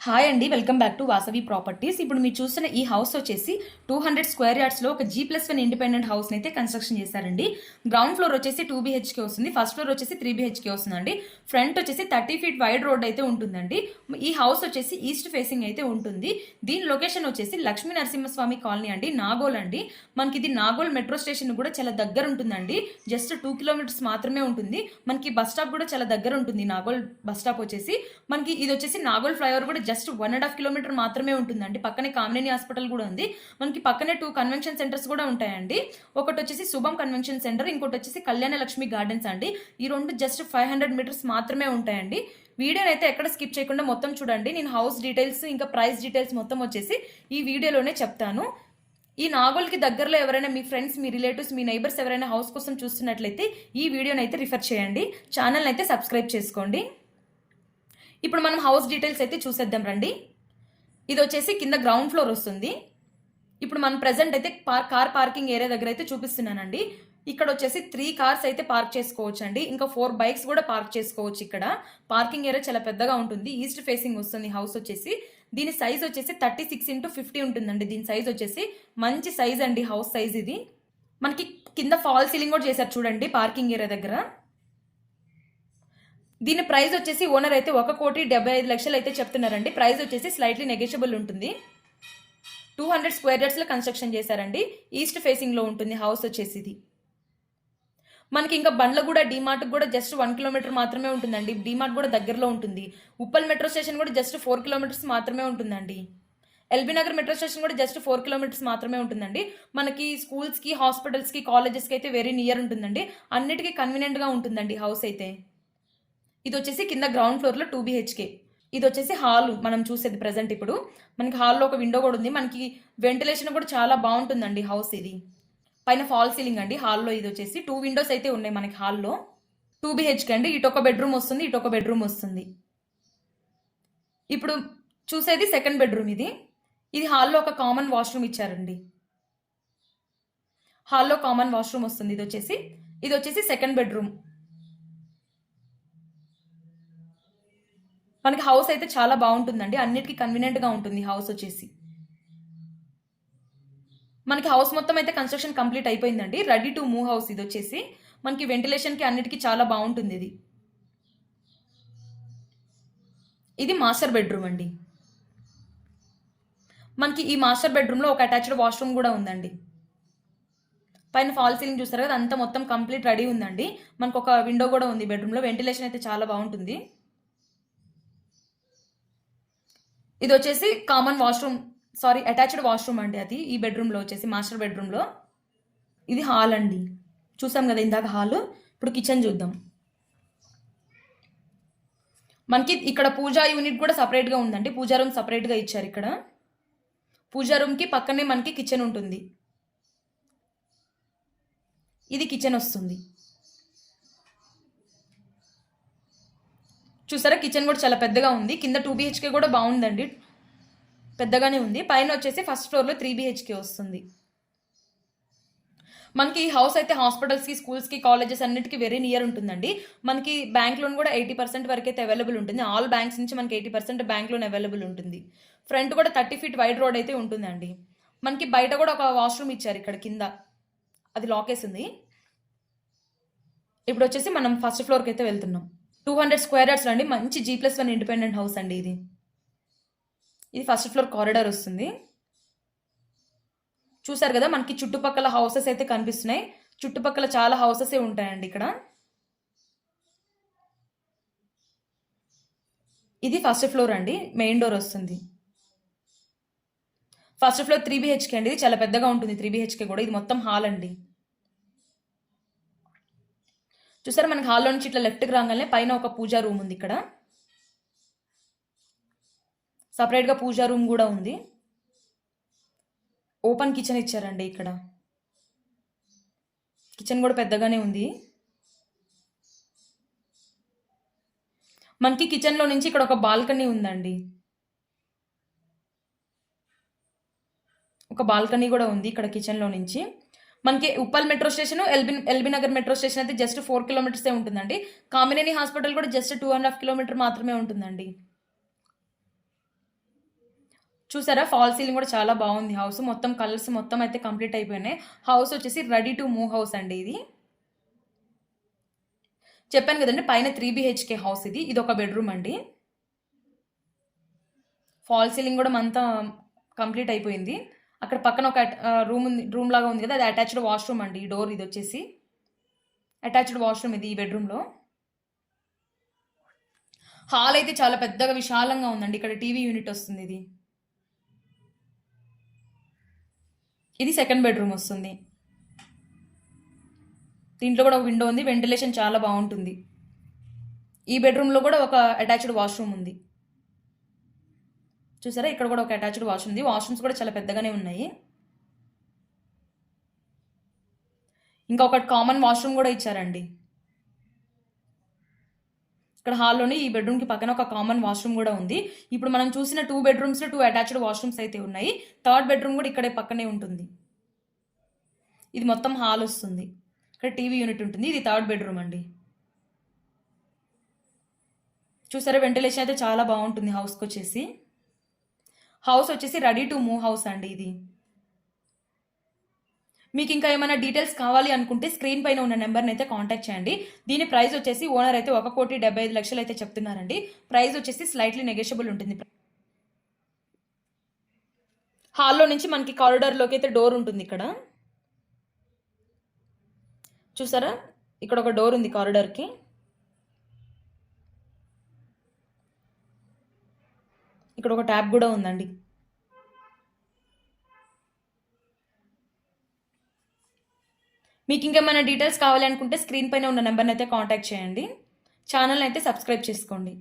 Hi అండి, welcome back to Vasavi properties. ఇప్పుడు మీరు చూస్తున్న ఈ హౌస్ వచ్చేసి 200 స్క్వేర్ యార్డ్స్ లో ఒక G+1 ఇండిపెండెంట్ హౌస్ అయితే కన్స్ట్రక్షన్ చేశారండి. గ్రౌండ్ ఫ్లోర్ వచ్చేసి 2 BHK వస్తుంది, ఫస్ట్ ఫ్లోర్ వచ్చేసి 3 BHK వస్తుందండి. ఫ్రంట్ వచ్చేసి 30 ఫీట్ వైడ్ రోడ్ అయితే ఉంటుందండి. ఈ హౌస్ వచ్చేసి ఈస్ట్ ఫేసింగ్ అయితే ఉంటుంది. దీని లొకేషన్ వచ్చేసి లక్ష్మీ నరసింహస్వామి కాలనీ అండి, నాగోల్ అండి. మనకి ఇది నాగోల్ మెట్రో స్టేషన్ కూడా చాలా దగ్గర ఉంటుందండి. జస్ట్ 2 కిలోమీటర్స్ మాత్రమే ఉంటుంది. మనకి బస్ స్టాప్ కూడా చాలా దగ్గర ఉంటుంది. నాగోల్ బస్ స్టాప్ వచ్చేసి మనకి ఇది వచ్చేసి నాగోల్ ఫ్లైఓవర్ కూడా జస్ట్ 1.5 కిలోమీటర్ మాత్రమే ఉంటుందండి. పక్కనే కామినేని హాస్పిటల్ కూడా ఉంది. మనకి పక్కనే 2 కన్వెన్షన్ సెంటర్స్ కూడా ఉంటాయండి. ఒకటి వచ్చేసి శుభం కన్వెన్షన్ సెంటర్, ఇంకోటి వచ్చేసి కళ్యాణ లక్ష్మి గార్డెన్స్ అండి. ఈ రెండు జస్ట్ 500 మీటర్స్ మాత్రమే ఉంటాయండి. వీడియోని అయితే ఎక్కడ స్కిప్ చేయకుండా మొత్తం చూడండి. నేను హౌస్ డీటెయిల్స్ ఇంకా ప్రైస్ డీటెయిల్స్ మొత్తం వచ్చేసి ఈ వీడియోలోనే చెప్తాను. ఈ నాగోల్కి దగ్గరలో ఎవరైనా మీ ఫ్రెండ్స్, మీ రిలేటివ్స్, మీ నైబర్స్ ఎవరైనా హౌస్ కోసం చూస్తున్నట్లయితే ఈ వీడియోని అయితే రిఫర్ చేయండి. ఛానల్ అయితే సబ్స్క్రైబ్ చేసుకోండి. ఇప్పుడు మనం హౌస్ డీటెయిల్స్ అయితే చూసేద్దాం రండి. ఇది వచ్చేసి కింద గ్రౌండ్ ఫ్లోర్ వస్తుంది. ఇప్పుడు మనం ప్రెసెంట్ అయితే కార్ పార్కింగ్ ఏరియా దగ్గర అయితే చూపిస్తున్నానండి. ఇక్కడ వచ్చేసి 3 కార్స్ అయితే పార్క్ చేసుకోవచ్చు అండి. ఇంకా 4 బైక్స్ కూడా పార్క్ చేసుకోవచ్చు. ఇక్కడ పార్కింగ్ ఏరియా చాలా పెద్దగా ఉంటుంది. ఈస్ట్ ఫేసింగ్ వస్తుంది హౌస్ వచ్చేసి. దీని సైజ్ వచ్చేసి 36x50 ఉంటుందండి. దీని సైజ్ వచ్చేసి మంచి సైజ్ అండి, హౌస్ సైజ్ ఇది. మనకి కింద ఫాల్ సీలింగ్ కూడా చేశారు చూడండి పార్కింగ్ ఏరియా దగ్గర. దీని ప్రైస్ వచ్చేసి ఓనర్ అయితే 1,75,00,000 అయితే చెప్తున్నారండి. ప్రైస్ వచ్చేసి స్లైట్లీ నెగోషియబుల్ ఉంటుంది. 200 స్క్వేర్ యార్డ్స్ లో కన్స్ట్రక్షన్ చేశారండి. ఈస్ట్ ఫేసింగ్ లో ఉంటుంది హౌస్ వచ్చేసి ఇది. మనకి ఇంకా బండ్ల కూడా డీమార్ట్ కూడా జస్ట్ 1 కిలోమీటర్ మాత్రమే ఉంటుందండి. డీమార్ట్ కూడా దగ్గరలో ఉంటుంది. ఉప్పల్ మెట్రో స్టేషన్ కూడా జస్ట్ 4 కిలోమీటర్స్ మాత్రమే ఉంటుందండి. ఎల్బీ నగర్ మెట్రో స్టేషన్ కూడా జస్ట్ 4 కిలోమీటర్స్ మాత్రమే ఉంటుందండి. మనకి స్కూల్స్ కి, హాస్పిటల్స్ కి, కాలేజెస్ కి అయితే వెరీ నియర్ ఉంటుందండి. అన్నిటికీ కన్వీనియంట్ గా ఉంటుందండి హౌస్ అయితే. ఇది వచ్చేసి కింద గ్రౌండ్ ఫ్లోర్ లో 2 BHK. ఇది వచ్చేసి హాల్ మనం చూసేది ప్రెసెంట్. ఇప్పుడు మనకి హాల్లో ఒక విండో కూడా ఉంది. మనకి వెంటిలేషన్ కూడా చాలా బాగుంటుందండి హౌస్ ఇది. పైన ఫాల్ సీలింగ్ అండి హాల్లో. ఇది వచ్చేసి 2 విండోస్ అయితే ఉన్నాయి మనకి హాల్లో. 2 BHK అండి. ఇటొక బెడ్రూమ్ వస్తుంది, ఇటొక బెడ్రూమ్ వస్తుంది. ఇప్పుడు చూసేది సెకండ్ బెడ్రూమ్ ఇది. ఇది హాల్లో ఒక కామన్ వాష్రూమ్ ఇచ్చారండి. హాల్లో కామన్ వాష్రూమ్ వస్తుంది. ఇది వచ్చేసి సెకండ్ బెడ్రూమ్. మనకి హౌస్ అయితే చాలా బాగుంటుందండి. అన్నిటికీ కన్వీనియంట్ గా ఉంటుంది హౌస్ వచ్చేసి. మనకి హౌస్ మొత్తం అయితే కన్స్ట్రక్షన్ కంప్లీట్ అయిపోయిందండి. రెడీ టు మూవ్ హౌస్ ఇది వచ్చేసి. మనకి వెంటిలేషన్ కి అన్నిటికీ చాలా బాగుంటుంది ఇది. ఇది మాస్టర్ బెడ్రూమ్ అండి. మనకి ఈ మాస్టర్ బెడ్రూమ్ లో ఒక అటాచ్డ్ వాష్రూమ్ కూడా ఉందండి. పైన ఫాల్ సీలింగ్ చూస్తారు కదా, అంతా మొత్తం కంప్లీట్ రెడీ ఉందండి. మనకు ఒక విండో కూడా ఉంది బెడ్రూమ్ లో. వెంటిలేషన్ అయితే చాలా బాగుంటుంది. ఇది వచ్చేసి common washroom, sorry attached washroom అండి అది. ఈ బెడ్రూమ్ లో వచ్చేసి మాస్టర్ బెడ్రూమ్ లో. ఇది హాల్ అండి. చూసాం కదా ఇందాక హాల్. ఇప్పుడు కిచెన్ చూద్దాం. మనకి ఇక్కడ పూజా యూనిట్ కూడా సపరేట్ గా ఉందండి. పూజా రూమ్ సపరేట్ గా ఇచ్చారు ఇక్కడ. పూజా రూమ్ కి పక్కనే మనకి కిచెన్ ఉంటుంది. ఇది కిచెన్ వస్తుంది. చూసారా, కిచెన్ కూడా చాలా పెద్దగా ఉంది. కింద 2 BHK కూడా బాగుందండి, పెద్దగానే ఉంది. పైన వచ్చేసి ఫస్ట్ ఫ్లోర్ లో 3 BHK వస్తుంది. మనకి ఈ హౌస్ అయితే హాస్పిటల్స్ కి, స్కూల్స్ కి, కాలేజెస్ అన్నిటికీ వెరీ నియర్ ఉంటుందండి. మనకి బ్యాంక్ లోన్ కూడా 80% వరకు అయితే అవైలబుల్ ఉంటుంది. ఆల్ బ్యాంక్స్ నుంచి మనకి 80% బ్యాంక్ లోన్ అవైలబుల్ ఉంటుంది. ఫ్రంట్ కూడా 30 ఫీట్ వైడ్ రోడ్ అయితే ఉంటుందండి. మనకి బయట కూడా ఒక వాష్రూమ్ ఇచ్చారు ఇక్కడ కింద, అది లాకేసింది. ఇప్పుడు వచ్చేసి మనం ఫస్ట్ ఫ్లోర్కి అయితే వెళ్తున్నాం. 200 స్క్వేర్ యార్డ్స్ అండి. మంచి G+1 ఇండిపెండెంట్ హౌస్ అండి ఇది. ఇది ఫస్ట్ ఫ్లోర్ కారిడార్ వస్తుంది. చూసారు కదా, మనకి చుట్టుపక్కల హౌసెస్ అయితే కనిపిస్తున్నాయి. చుట్టుపక్కల చాలా హౌసెస్ ఉంటాయండి ఇక్కడ. ఇది ఫస్ట్ ఫ్లోర్ అండి, మెయిన్ డోర్ వస్తుంది. ఫస్ట్ ఫ్లోర్ 3 BHK అండి. ఇది చాలా పెద్దగా ఉంటుంది 3 BHK కూడా. ఇది మొత్తం హాల్ అండి. చూసారా, మనకి హాల్లో నుంచి ఇట్లా లెఫ్ట్కి రాగానే పైన ఒక పూజా రూమ్ ఉంది. ఇక్కడ సపరేట్గా పూజా రూమ్ కూడా ఉంది. ఓపెన్ కిచెన్ ఇచ్చారండి ఇక్కడ. కిచెన్ కూడా పెద్దగానే ఉంది. మనకి కిచెన్లో నుంచి ఇక్కడ ఒక బాల్కనీ ఉందండి. ఒక బాల్కనీ కూడా ఉంది ఇక్కడ కిచెన్లో నుంచి. మనకి Uppal metro station, LB Nagar metro station అయితే జస్ట్ 4 కిలోమీటర్సే ఉంటుందండి. కామినేని హాస్పిటల్ కూడా జస్ట్ 2.5 కిలోమీటర్ మాత్రమే ఉంటుందండి. చూసారా ఫాల్ సీలింగ్ కూడా చాలా బాగుంది. హౌస్ మొత్తం కలర్స్ మొత్తం అయితే కంప్లీట్ అయిపోయినాయి. హౌస్ వచ్చేసి రెడీ టు మూవ్ హౌస్ అండి ఇది. చెప్పాను కదండి పైన 3 BHK హౌస్ ఇది. ఇది ఒక బెడ్రూమ్ అండి. ఫాల్ సీలింగ్ కూడా అంతా కంప్లీట్ అయిపోయింది. అక్కడ పక్కన ఒక రూమ్ లాగా ఉంది కదా, అది అటాచ్డ్ వాష్రూమ్ అండి. ఈ డోర్ ఇది వచ్చేసి అటాచ్డ్ వాష్రూమ్ ఇది ఈ బెడ్రూమ్లో. హాల్ అయితే చాలా పెద్దగా విశాలంగా ఉందండి. ఇక్కడ టీవీ యూనిట్ వస్తుంది ఇది. ఇది సెకండ్ బెడ్రూమ్ వస్తుంది. దీంట్లో కూడా ఒక విండో ఉంది, వెంటిలేషన్ చాలా బాగుంటుంది. ఈ బెడ్రూమ్లో కూడా ఒక అటాచ్డ్ వాష్రూమ్ ఉంది. చూసారా ఇక్కడ కూడా ఒక అటాచ్డ్ వాష్రూమ్ ఉంది. వాష్రూమ్స్ కూడా చాలా పెద్దగానే ఉన్నాయి. ఇంకా ఒక కామన్ వాష్రూమ్ కూడా ఇచ్చారండి. ఇక్కడ హాల్లోనే ఈ బెడ్రూమ్కి పక్కన ఒక కామన్ వాష్రూమ్ కూడా ఉంది. ఇప్పుడు మనం చూసిన 2 బెడ్రూమ్స్లో 2 అటాచ్డ్ వాష్రూమ్స్ అయితే ఉన్నాయి. థర్డ్ బెడ్రూమ్ కూడా ఇక్కడే పక్కనే ఉంటుంది. ఇది మొత్తం హాల్ వస్తుంది. ఇక్కడ టీవీ యూనిట్ ఉంటుంది. ఇది థర్డ్ బెడ్రూమ్ అండి. చూసారా వెంటిలేషన్ అయితే చాలా బాగుంటుంది హౌస్కి వచ్చేసి. హౌస్ వచ్చేసి రెడీ టు మూవ్ హౌస్ అండి ఇది. మీకు ఇంకా ఏమైనా డీటెయిల్స్ కావాలి అనుకుంటే స్క్రీన్ పైన ఉన్న నెంబర్ని అయితే కాంటాక్ట్ చేయండి. దీని ప్రైస్ వచ్చేసి ఓనర్ అయితే 1,75,00,000 అయితే చెప్తున్నారండి. ప్రైస్ వచ్చేసి స్లైట్లీ నెగోషియబుల్ ఉంటుంది. హాల్లో నుంచి మనకి కారిడార్లోకి అయితే డోర్ ఉంటుంది. ఇక్కడ చూసారా ఇక్కడ ఒక డోర్ ఉంది కారిడార్కి. ఇక్కడ ఒక ట్యాప్ కూడా ఉందండి. మీకు ఇంకేమైనా డీటెయిల్స్ కావాలి అనుకుంటే స్క్రీన్ పైన ఉన్న నెంబర్ని అయితే కాంటాక్ట్ చేయండి. ఛానల్ని అయితే సబ్స్క్రైబ్ చేసుకోండి.